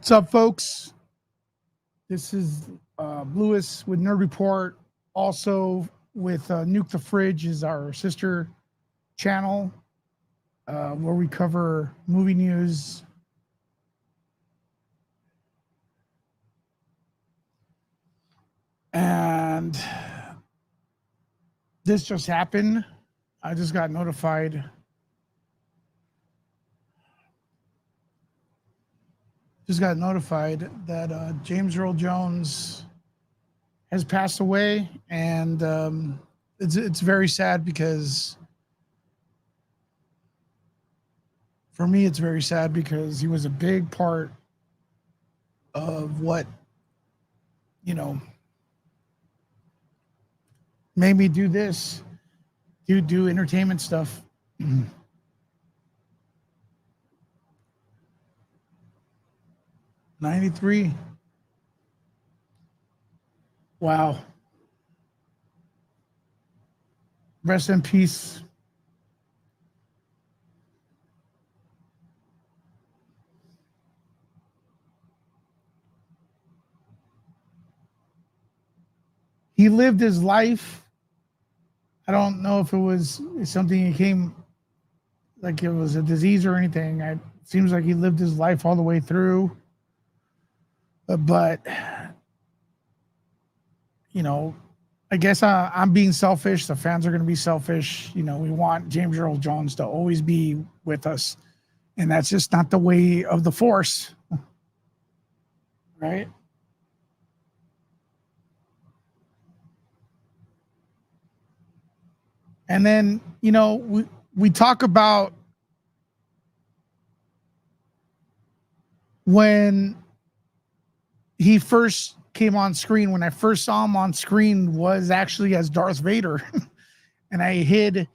What's up, folks? This is Lewis with Nerd Report. Also, with Nuke the Fridge is our sister channel where we cover movie news. And this just happened. I just got notified. That James Earl Jones has passed away, and it's very sad because for me it's very sad because he was a big part of what made me do this, do entertainment stuff. 93. Wow. Rest in peace. He lived his life. I don't know if it was something he came, like it was a disease or anything. It seems like he lived his life all the way through. But I guess I'm being selfish. The fans are going to be selfish. We want James Earl Jones to always be with us, and that's just not the way of the Force, right? And then we talk about when he first came on screen. When I first saw him on screen was actually as Darth Vader. And I hid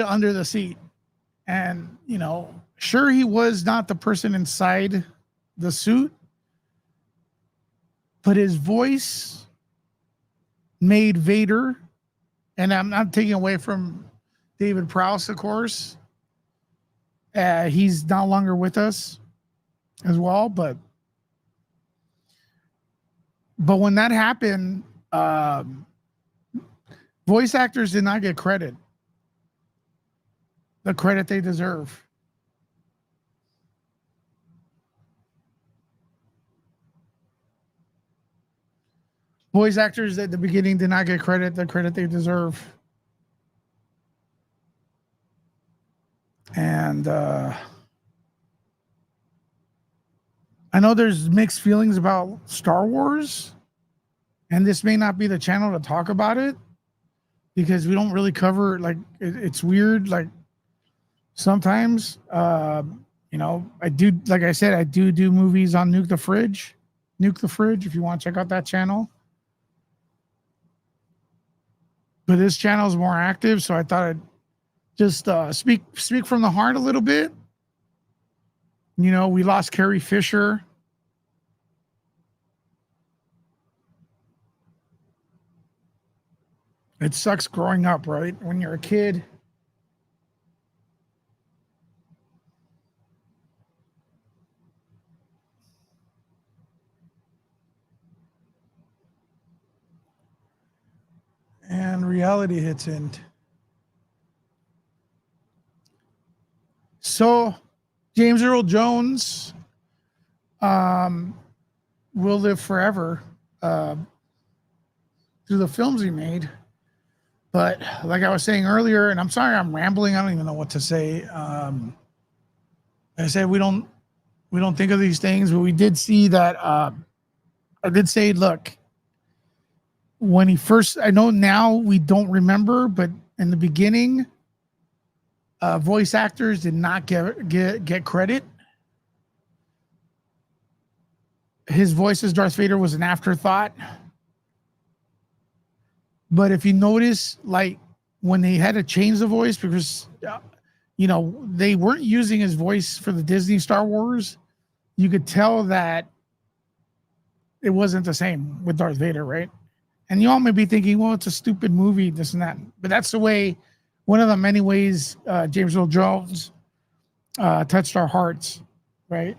under the seat. And, sure, he was not the person inside the suit, but his voice made Vader, and I'm not taking away from David Prowse, of course. He's no longer with us as well, but when that happened, voice actors did not get the credit they deserve. Voice actors at the beginning did not get the credit they deserve. And I know there's mixed feelings about Star Wars, and this may not be the channel to talk about it because we don't really cover, like, it's weird. Like, sometimes, I do, like I said, I do movies on Nuke the Fridge, if you want to check out that channel. But this channel is more active, so I thought I'd just speak from the heart a little bit. We lost Carrie Fisher. It sucks growing up, right? When you're a kid. And reality hits in. So, James Earl Jones will live forever through the films he made. But like I was saying earlier, and I'm sorry I'm rambling, I don't even know what to say. I said we don't think of these things, but we did see that. I did say, look, when he first, I know now we don't remember, but in the beginning, voice actors did not get credit. His voice as Darth Vader was an afterthought. But if you notice, like, when they had to change the voice because, they weren't using his voice for the Disney Star Wars, you could tell that it wasn't the same with Darth Vader, right? And you all may be thinking, well, it's a stupid movie, this and that. But that's the way, one of the many ways James Earl Jones touched our hearts, right?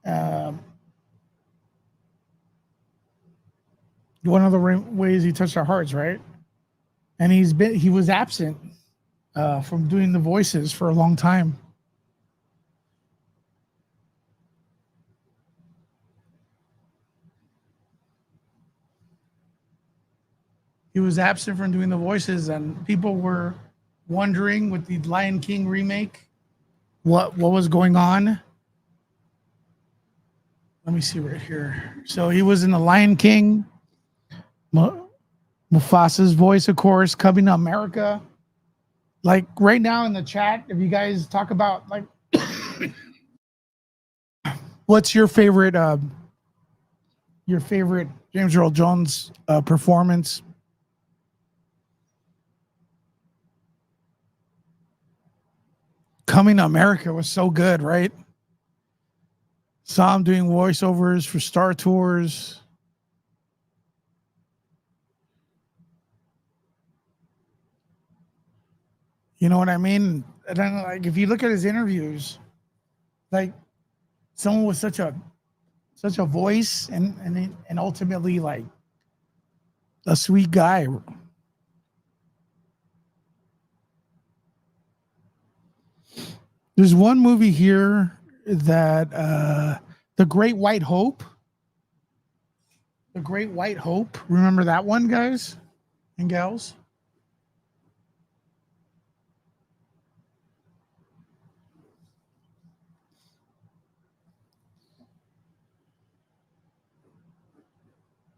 One of the ways he touched our hearts, right? And he was absent from doing the voices for a long time. He was absent from doing the voices, and people were wondering with the Lion King remake what was going on. Let me see right here. So he was in the Lion King. Mufasa's voice, of course, coming to America. Like right now in the chat, if you guys talk about like, what's your favorite James Earl Jones performance? Coming to America was so good, right? Saw him doing voiceovers for Star Tours. You know what I mean? And then, like, if you look at his interviews, like, someone with such a voice and ultimately like a sweet guy. There's one movie here that The Great White Hope. The Great White Hope. Remember that one, guys and gals?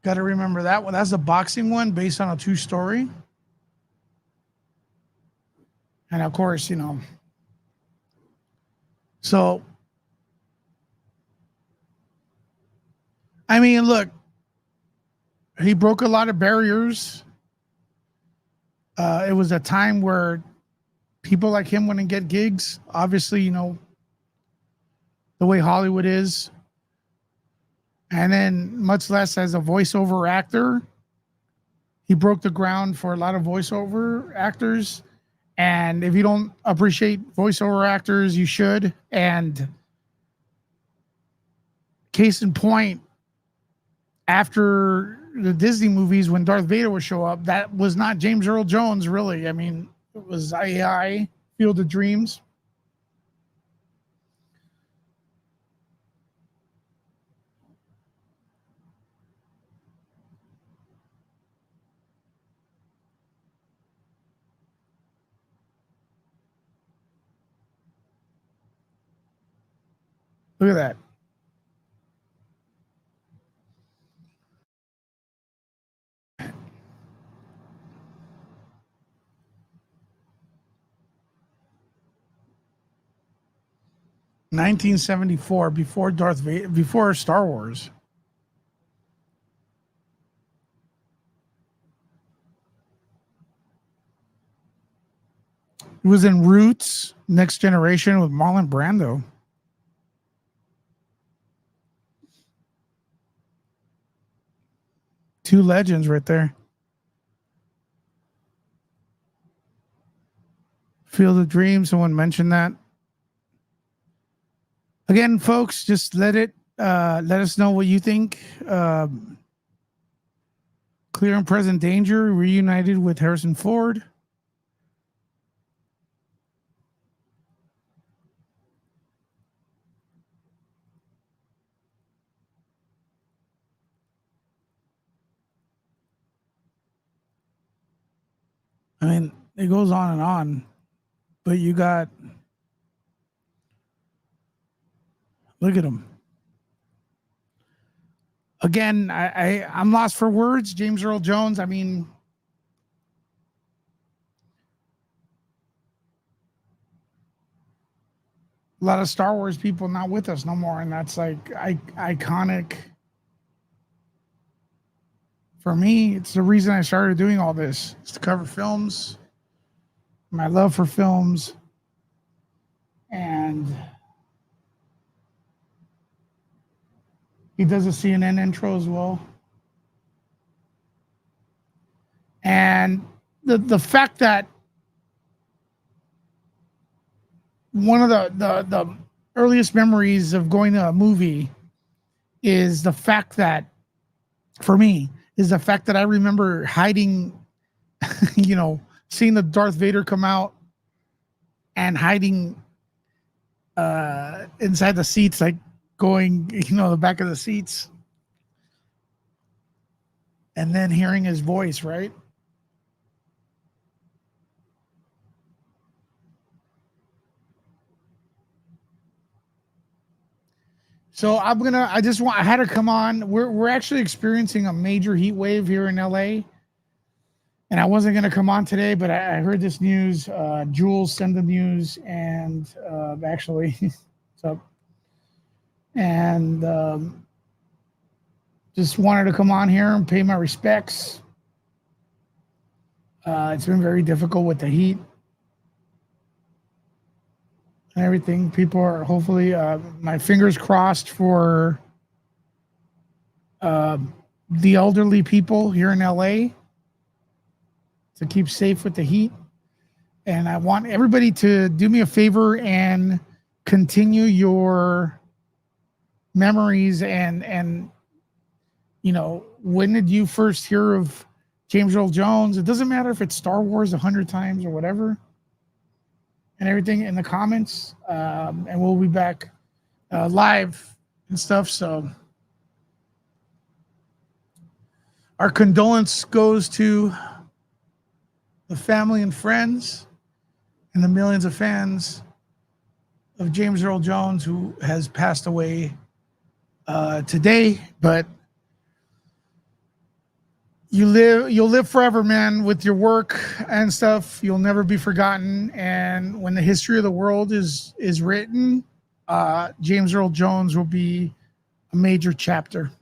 Got to remember that one. That's a boxing one based on a true story. And of course, so I mean, look, he broke a lot of barriers. It was a time where people like him wouldn't get gigs. Obviously, the way Hollywood is. And then, much less as a voiceover actor, he broke the ground for a lot of voiceover actors. And if you don't appreciate voiceover actors, you should. And case in point, after the Disney movies, when Darth Vader would show up, that was not James Earl Jones, really. I mean, it was AI, Field of Dreams. Look at that. (1974), before Darth Vader, before Star Wars. He was in Roots, Next Generation with Marlon Brando. Two legends right there. Field of Dreams, someone mentioned that. Again, folks, just let us know what you think. Clear and Present Danger reunited with Harrison Ford. I mean, it goes on and on, but you got, look at him. Again, I'm lost for words. James Earl Jones. I mean, a lot of Star Wars people not with us no more, and that's like iconic. For me, it's the reason I started doing all this. It's to cover films, my love for films, and he does a CNN intro as well. And the fact that one of the earliest memories of going to a movie is the fact that, for me, is the fact that I remember hiding, seeing the Darth Vader come out and hiding inside the seats, like going, the back of the seats, and then hearing his voice, right? So I had to come on. We're actually experiencing a major heat wave here in LA. And I wasn't gonna come on today, but I heard this news. Jules sent the news, and actually, so and just wanted to come on here and pay my respects. It's been very difficult with the heat and everything. People are hopefully, my fingers crossed for the elderly people here in LA to keep safe with the heat. And I want everybody to do me a favor and continue your memories and when did you first hear of James Earl Jones? It doesn't matter if it's Star Wars 100 times or whatever, and everything in the comments. And we'll be back live and stuff. So our condolence goes to the family and friends and the millions of fans of James Earl Jones, who has passed away today. But you'll live forever, man, with your work and stuff. You'll never be forgotten. And when the history of the world is written, James Earl Jones will be a major chapter.